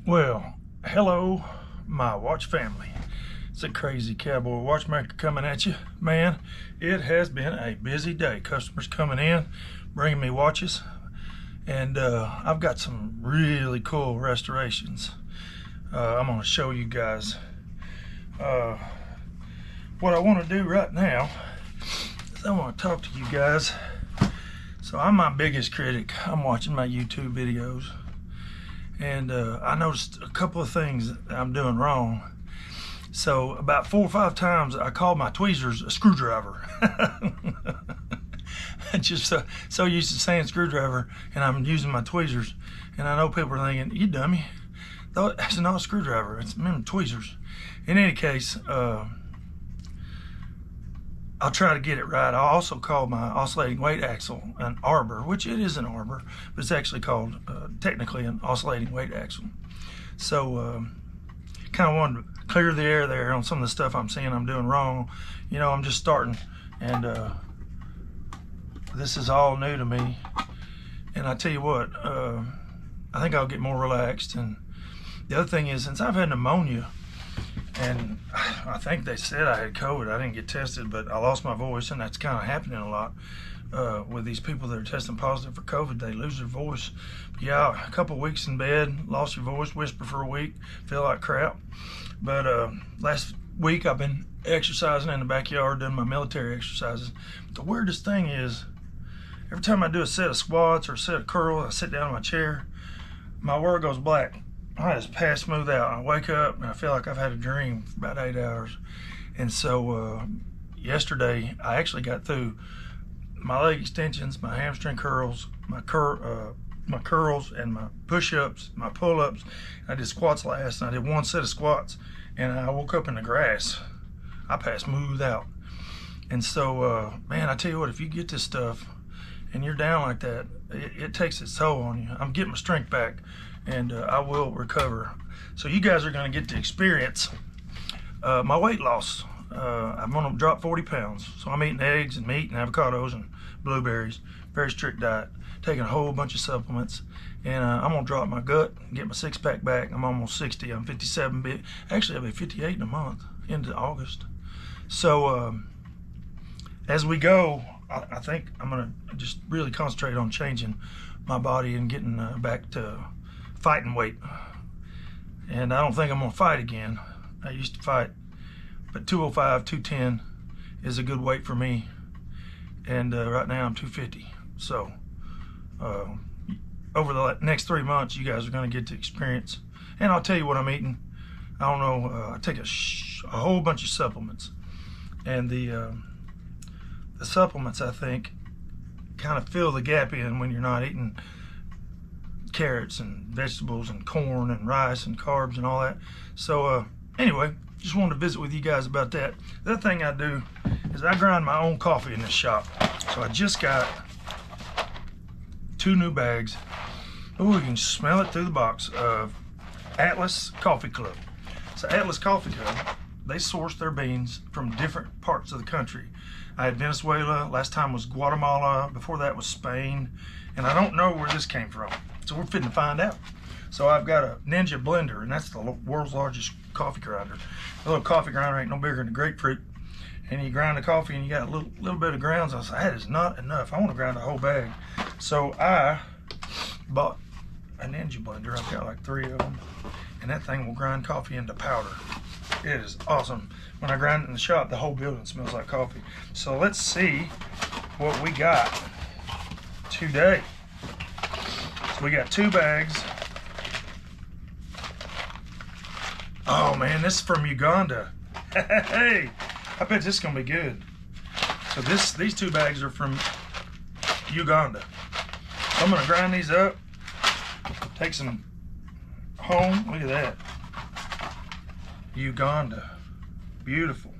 Well, hello, my watch family. It's a Crazy Cowboy Watchmaker coming at you. Man, it has been a busy day. Customers coming in, bringing me watches, and I've got some really cool restorations. I'm going to show you guys. What I want to do right now is I want to talk to you guys. So I'm my biggest critic. I'm watching my YouTube videos, and I noticed a couple of things that I'm doing wrong. So about 4 or 5 times I called my tweezers a screwdriver. I'm just so used to saying screwdriver, and I'm using my tweezers, and I know people are thinking, you dummy, that's not a screwdriver, it's tweezers. In any case, I'll try to get it right. I also called my oscillating weight axle an arbor, which it is an arbor, but it's actually called technically an oscillating weight axle. So kind of wanted to clear the air there on some of the stuff I'm seeing I'm doing wrong. You know, I'm just starting, and this is all new to me. And I tell you what, I think I'll get more relaxed. And the other thing is, since I've had pneumonia, and I think they said I had COVID. I didn't get tested, but I lost my voice, and that's kind of happening a lot with these people that are testing positive for COVID. They lose their voice. Yeah, a couple weeks in bed, lost your voice, whisper for a week, feel like crap. But last week I've been exercising in the backyard, doing my military exercises. But the weirdest thing is, every time I do a set of squats or a set of curls, I sit down in my chair, my world goes black. I just pass smooth out. I wake up and I feel like I've had a dream for about 8 hours. And so yesterday I actually got through my leg extensions, my hamstring curls, my curls, and my push-ups, my pull-ups. I did squats last, and I did 1 set of squats, and I woke up in the grass. I passed smooth out. And so man, I tell you what, if you get this stuff and you're down like that, it takes its toll on you. I'm getting my strength back, and I will recover. So you guys are going to get to experience my weight loss. I'm going to drop 40 pounds. So I'm eating eggs and meat and avocados and blueberries. Very strict diet. Taking a whole bunch of supplements. And I'm going to drop my gut and get my 6-pack back. I'm almost 60. I'm 57. Actually, I'll be 58 in a month, into August. So as we go, I think I'm going to just really concentrate on changing my body and getting back to fighting weight. And I don't think I'm going to fight again. I used to fight, but 205, 210 is a good weight for me. And right now I'm 250. So over the next 3 months, you guys are going to get to experience. And I'll tell you what I'm eating. I don't know. I take a whole bunch of supplements, and the supplements, I think, kind of fill the gap in when you're not eating carrots and vegetables and corn and rice and carbs and all that. So anyway, just wanted to visit with you guys about that. The other thing I do is I grind my own coffee in this shop. So I just got 2 new bags. Oh, you can smell it through the box of Atlas Coffee Club. So Atlas Coffee Club, they source their beans from different parts of the country. I had Venezuela, last time was Guatemala, before that was Spain, and I don't know where this came from. So we're fitting to find out. So I've got a Ninja blender, and that's the world's largest coffee grinder. A little coffee grinder ain't no bigger than a grapefruit. And you grind the coffee and you got a little bit of grounds. I was like, that is not enough. I want to grind a whole bag. So I bought a Ninja blender. I've got like 3 of them. And that thing will grind coffee into powder. It is awesome. When I grind it in the shop, the whole building smells like coffee. So let's see what we got today. So we got 2 bags. Oh man, this is from Uganda. Hey, I bet this is gonna be good. So these 2 bags are from Uganda. So I'm gonna grind these up, take some home. Look at that. Uganda. Beautiful.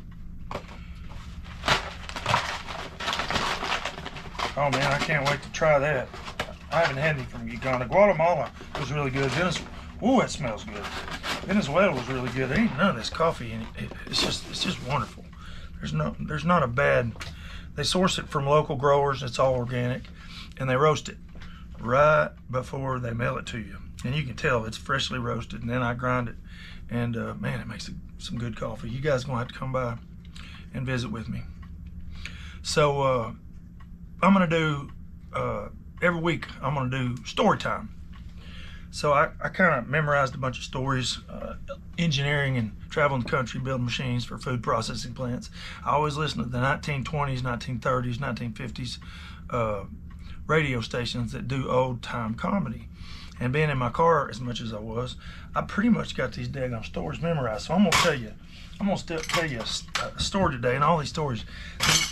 Oh man, I can't wait to try that. I haven't had any from Uganda. Guatemala was really good. Ooh, that smells good. Venezuela was really good. There ain't none of this coffee in it. It's just wonderful. There's not a bad. They source it from local growers. It's all organic, and they roast it right before they mail it to you. And you can tell it's freshly roasted, and then I grind it. And man, it makes some good coffee. You guys are gonna have to come by and visit with me. So I'm gonna do, every week I'm gonna do story time. So I kind of memorized a bunch of stories, engineering and traveling the country, building machines for food processing plants. I always listen to the 1920s, 1930s, 1950s radio stations that do old time comedy. And being in my car as much as I was, I pretty much got these daggone stories memorized. So I'm gonna tell you a story today, and all these stories,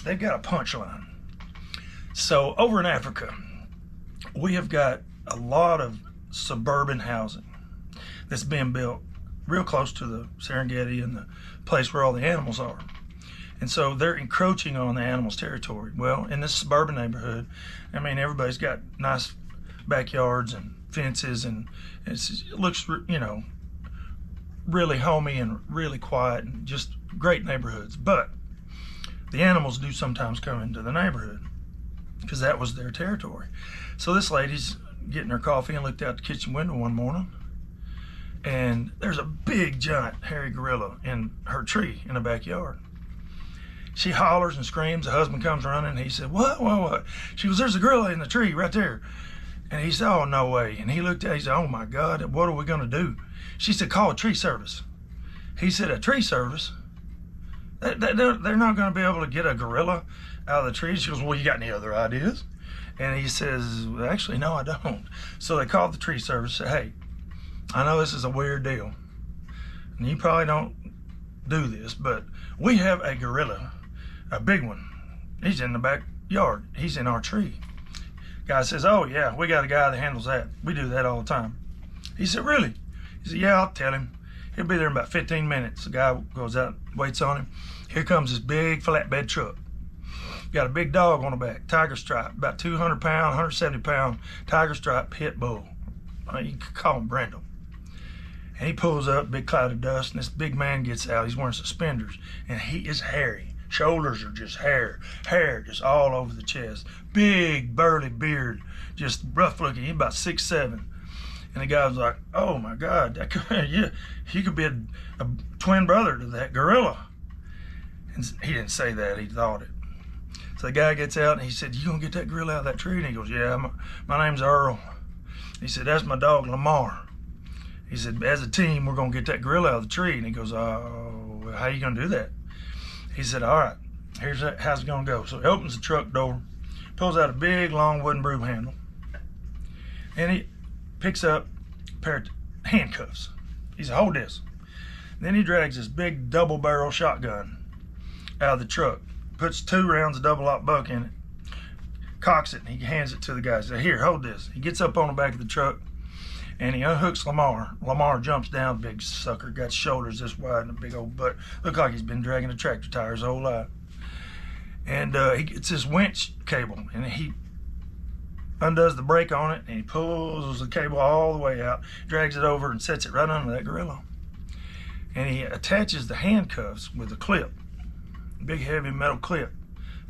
they've got a punchline. So over in Africa, we have got a lot of suburban housing that's being built real close to the Serengeti and the place where all the animals are. And so they're encroaching on the animals' territory. Well, in this suburban neighborhood, I mean, everybody's got nice backyards and fences, and it looks, you know, really homey and really quiet and just great neighborhoods. But the animals do sometimes come into the neighborhood because that was their territory. So this lady's getting her coffee and looked out the kitchen window one morning, and there's a big giant hairy gorilla in her tree in the backyard. She hollers and screams. The husband comes running. He said, what? She goes, there's a gorilla in the tree right there. And he said, oh, no way. And he looked at her, he said, oh my God, what are we gonna do? She said, call a tree service. He said, a tree service? They're not gonna be able to get a gorilla out of the tree. She goes, well, you got any other ideas? And he says, well, actually, no, I don't. So they called the tree service, said, hey, I know this is a weird deal, and you probably don't do this, but we have a gorilla, a big one. He's in the backyard. He's in our tree. Guy says, oh yeah, we got a guy that handles that. We do that all the time. He said, really? He said, yeah, I'll tell him. He'll be there in about 15 minutes. The guy goes out, waits on him. Here comes this big flatbed truck. Got a big dog on the back, tiger stripe, about 200 pound, 170 pound tiger stripe pit bull. You could call him Brendel. And he pulls up, big cloud of dust, and this big man gets out. He's wearing suspenders, and he is hairy. Shoulders are just hair just all over the chest. Big burly beard, just rough looking. He's about 6'7". And the guy was like, oh my God, that could, yeah, he could be a twin brother to that gorilla. And he didn't say that, he thought it. So the guy gets out and he said, you gonna get that gorilla out of that tree? And he goes, yeah, my name's Earl. He said, that's my dog, Lamar. He said, as a team, we're gonna get that gorilla out of the tree. And he goes, oh, how you gonna do that? He said, all right, here's how's it gonna go. So he opens the truck door, pulls out a big, long wooden broom handle, and he picks up a pair of handcuffs. He said, hold this. And then he drags this big double-barrel shotgun out of the truck, puts 2 rounds of double-lock buck in it, cocks it, and he hands it to the guy. He said, here, hold this. He gets up on the back of the truck, and he unhooks Lamar. Lamar jumps down, big sucker, got shoulders this wide and a big old butt. Looked like he's been dragging a tractor tire his whole life. And he gets this winch cable, and he undoes the brake on it, and he pulls the cable all the way out, drags it over, and sets it right under that gorilla. And he attaches the handcuffs with a clip, a big heavy metal clip,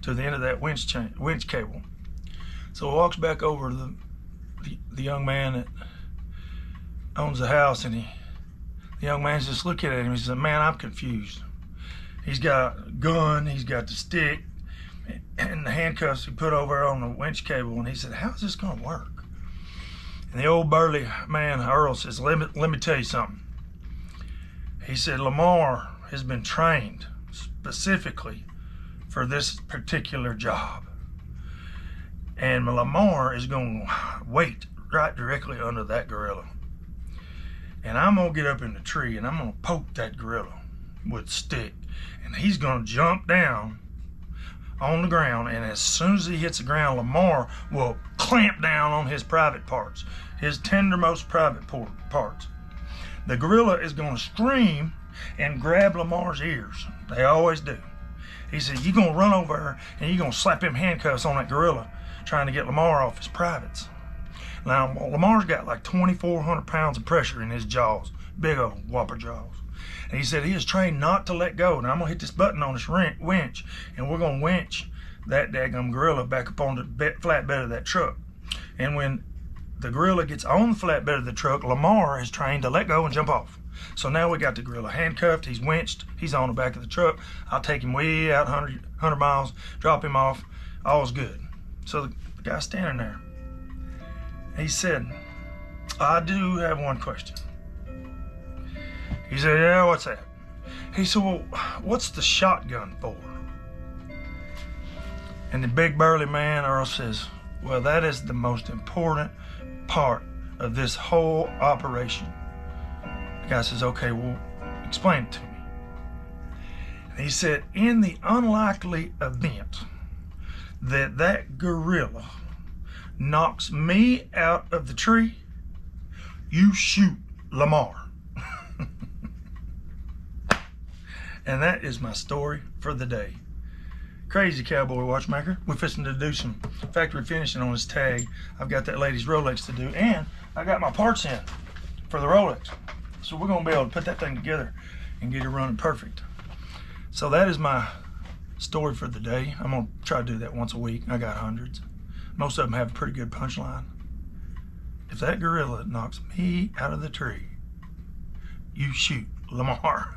to the end of that winch cable. So he walks back over to the young man that owns the house, and the young man's just looking at him. He said, man, I'm confused. He's got a gun, he's got the stick, and the handcuffs he put over on the winch cable. And he said, how's this gonna work? And the old burly man, Earl, says, let me tell you something. He said, Lamar has been trained specifically for this particular job. And Lamar is gonna wait right directly under that gorilla. And I'm gonna get up in the tree and I'm gonna poke that gorilla with a stick. And he's gonna jump down on the ground, and as soon as he hits the ground, Lamar will clamp down on his private parts, his tendermost private parts. The gorilla is gonna scream and grab Lamar's ears. They always do. He said, you're gonna run over her and you're gonna slap him handcuffs on that gorilla, trying to get Lamar off his privates. Now, Lamar's got like 2,400 pounds of pressure in his jaws, big old whopper jaws. And he said he is trained not to let go. Now I'm gonna hit this button on this winch, and we're gonna winch that daggum gorilla back up on the flatbed of that truck. And when the gorilla gets on the flatbed of the truck, Lamar is trained to let go and jump off. So now we got the gorilla handcuffed, he's winched, he's on the back of the truck. I'll take him way out 100 miles, drop him off, all's good. So the guy's standing there. He said, I do have one question. He said, yeah, what's that? He said, well, what's the shotgun for? And the big burly man, Earl, says, well, that is the most important part of this whole operation. The guy says, okay, well, explain it to me. And he said, in the unlikely event that that gorilla knocks me out of the tree, you shoot Lamar. And that is my story for the day. Crazy Cowboy Watchmaker. We're fixing to do some factory finishing on this tag. I've got that lady's Rolex to do, and I got my parts in for the Rolex. So we're gonna be able to put that thing together and get it running perfect. So that is my story for the day. I'm gonna try to do that once a week. I got hundreds. Most of them have a pretty good punchline. If that gorilla knocks me out of the tree, you shoot Lamar.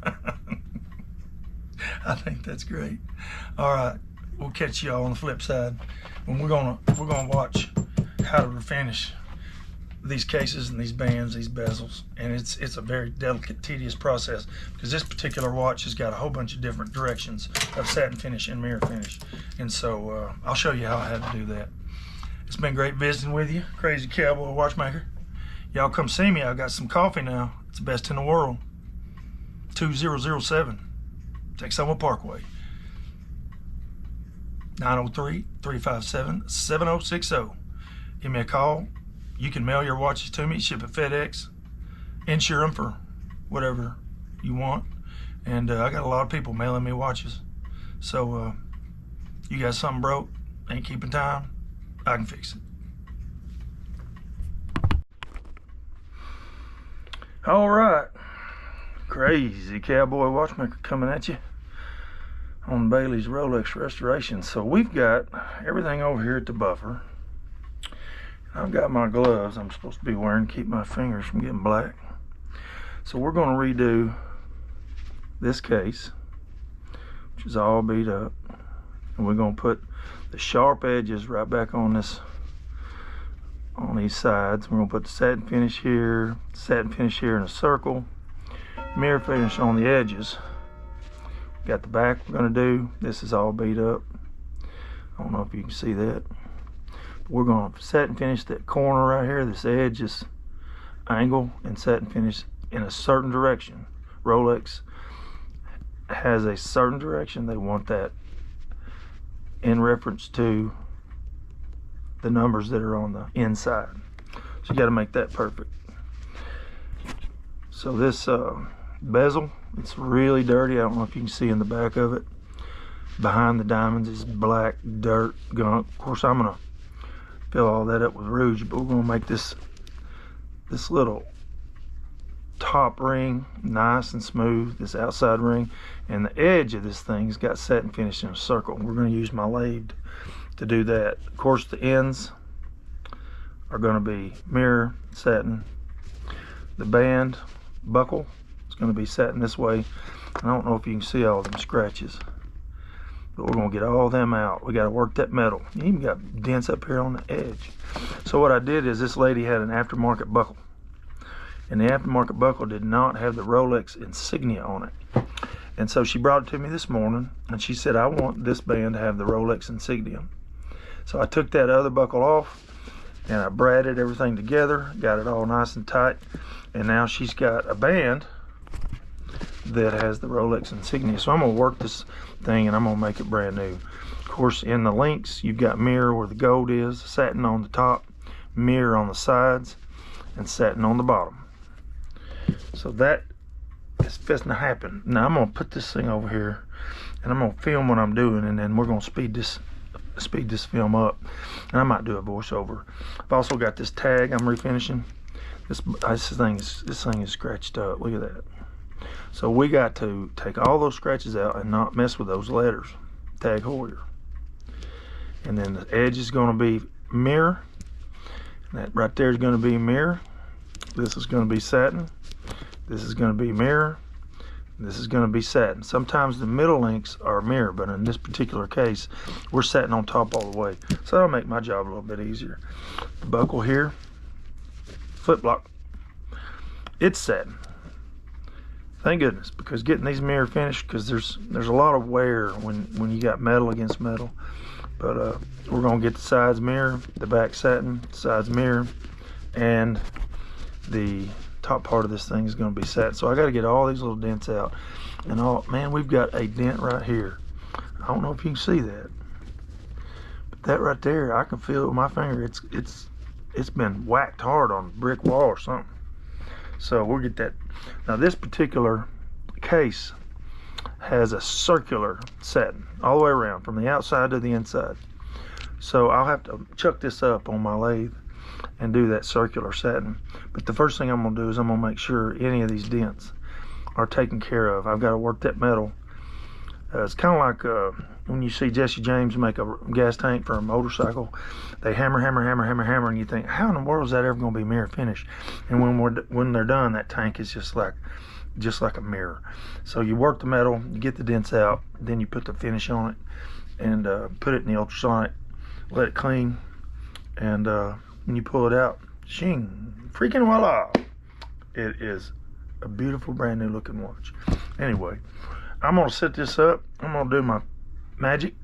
I think that's great. All right, we'll catch y'all on the flip side when we're gonna watch how to refinish these cases and these bands, these bezels, and it's a very delicate, tedious process because this particular watch has got a whole bunch of different directions of satin finish and mirror finish, and so I'll show you how I had to do that. It's been great visiting with you, Crazy Cowboy Watchmaker. Y'all come see me. I got some coffee now. It's the best in the world. 2007. Texoma Parkway, 903-357-7060. Give me a call. You can mail your watches to me, ship at FedEx, insure them for whatever you want. And I got a lot of people mailing me watches. So you got something broke, ain't keeping time, I can fix it. All right. Crazy Cowboy Watchmaker coming at you on Bailey's Rolex Restoration. So we've got everything over here at the buffer. I've got my gloves I'm supposed to be wearing to keep my fingers from getting black. So we're going to redo this case, which is all beat up, and we're going to put the sharp edges right back on this, on these sides. We're going to put the satin finish here in a circle, mirror finish on the edges. Got the back we're going to do. This is all beat up. I don't know if you can see that. We're going to satin finish that corner right here, this edge, this angle, and satin finish in a certain direction. Rolex has a certain direction they want that in reference to the numbers that are on the inside. So you got to make that perfect. So this bezel, it's really dirty. I don't know if you can see in the back of it. Behind the diamonds is black dirt gunk. Of course, I'm gonna fill all that up with rouge, but we're gonna make this little top ring nice and smooth, this outside ring, and the edge of this thing's got satin finish in a circle. We're gonna use my lathe to do that. Of course, the ends are gonna be mirror satin. The band buckle is going to be satin this way. I don't know if you can see all them scratches, but we're going to get all them out. We got to work that metal. You even got dents up here on the edge. So what I did is, this lady had an aftermarket buckle, and the aftermarket buckle did not have the Rolex insignia on it. And so she brought it to me this morning, and she said, I want this band to have the Rolex insignia. So I took that other buckle off, and I braided everything together, got it all nice and tight, and now she's got a band that has the Rolex insignia. So I'm gonna work this thing and I'm gonna make it brand new. Of course, in the links, you've got mirror where the gold is, satin on the top, mirror on the sides, and satin on the bottom. So that is fixing to happen. Now I'm gonna put this thing over here and I'm gonna film what I'm doing, and then we're gonna speed this film up, and I might do a voiceover. I've also got this tag I'm refinishing. This thing is scratched up. Look at that. So we got to take all those scratches out and not mess with those letters. Tag Heuer. And then the edge is going to be mirror. That right there is going to be mirror. This is going to be satin. This is going to be mirror. This is going to be satin. Sometimes the middle links are mirror, but in this particular case, we're satin on top all the way. So that'll make my job a little bit easier. The buckle here, foot block, it's satin. Thank goodness, because getting these mirror finished, because there's a lot of wear when you got metal against metal. But we're gonna get the sides mirror, the back satin, sides mirror, and the top part of this thing is going to be satin. So I got to get all these little dents out, and man, we've got a dent right here. I don't know if you can see that, but that right there, I can feel it with my finger. It's been whacked hard on a brick wall or something. So we'll get that. Now this particular case has a circular satin all the way around from the outside to the inside. So I'll have to chuck this up on my lathe and do that circular satin. But the first thing I'm going to do is I'm going to make sure any of these dents are taken care of. I've got to work that metal. It's kind of like when you see Jesse James make a gas tank for a motorcycle. They hammer, and you think, how in the world is that ever going to be mirror finished? And when they're done, that tank is just like a mirror. So you work the metal, you get the dents out, then you put the finish on it, and put it in the ultrasonic, let it clean, and when you pull it out, shing, freaking voila, it is a beautiful brand new looking watch. Anyway, I'm gonna set this up. I'm gonna do my magic,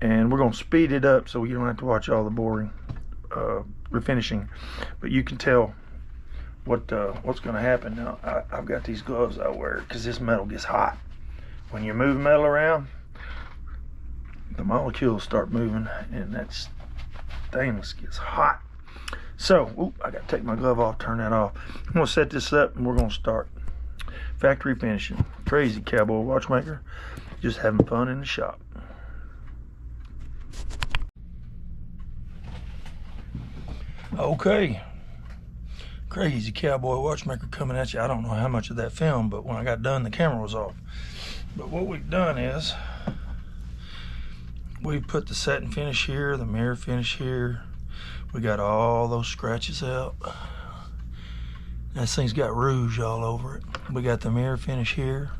and we're gonna speed it up so you don't have to watch all the boring refinishing, but you can tell what's gonna happen. Now I've got these gloves I wear because this metal gets hot. When you move metal around, the molecules start moving, and that stainless gets hot. So I gotta take my glove off, turn that off. I'm gonna set this up, and we're gonna start factory finishing. Crazy Cowboy Watchmaker, just having fun in the shop. Okay, Crazy Cowboy Watchmaker coming at you. I don't know how much of that filmed, but when I got done, the camera was off. But what we've done is we put the satin finish here, the mirror finish here. We got all those scratches out. This thing's got rouge all over it. We got the mirror finish here.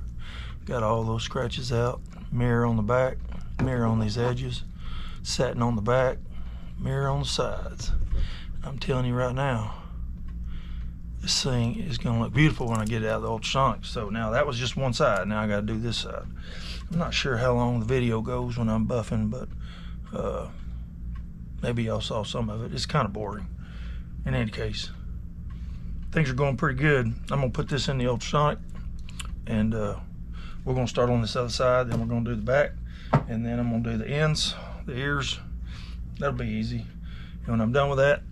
Got all those scratches out. Mirror on the back, mirror on these edges, satin on the back, mirror on the sides. I'm telling you right now, this thing is gonna look beautiful when I get it out of the ultrasonic. So now that was just one side. Now I gotta do this side. I'm not sure how long the video goes when I'm buffing, but maybe y'all saw some of it. It's kind of boring. In any case, things are going pretty good. I'm gonna put this in the ultrasonic, and we're gonna start on this other side, then we're gonna do the back, and then I'm gonna do the ends, the ears. That'll be easy. And when I'm done with that,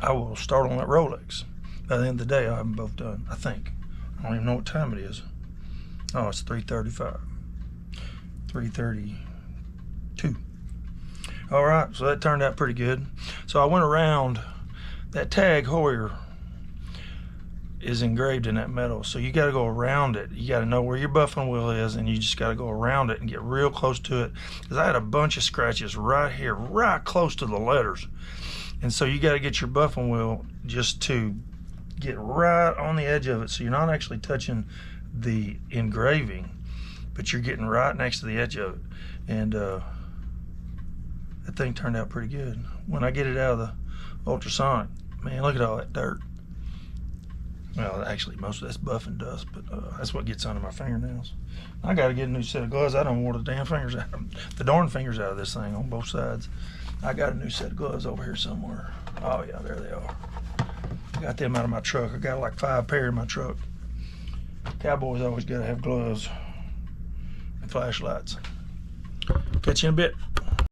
I will start on that Rolex. By the end of the day, I'll have them both done, I think. I don't even know what time it is. Oh, it's 3:35. 3:32. All right, so that turned out pretty good. So I went around. That Tag Heuer is engraved in that metal, so you got to go around it. You got to know where your buffing wheel is, and you just got to go around it and get real close to it, because I had a bunch of scratches right here, right close to the letters. And so you got to get your buffing wheel just to get right on the edge of it, so you're not actually touching the engraving, but you're getting right next to the edge of it. And that thing turned out pretty good. When I get it out of the ultrasonic, man, look at all that dirt. Well, actually, most of that's buffing dust, but that's what gets under my fingernails. I got to get a new set of gloves. I don't want the damn fingers out, the darn fingers out of this thing on both sides. I got a new set of gloves over here somewhere. Oh yeah, there they are. I got them out of my truck. I got like 5 pair in my truck. Cowboys always got to have gloves and flashlights. Catch you in a bit.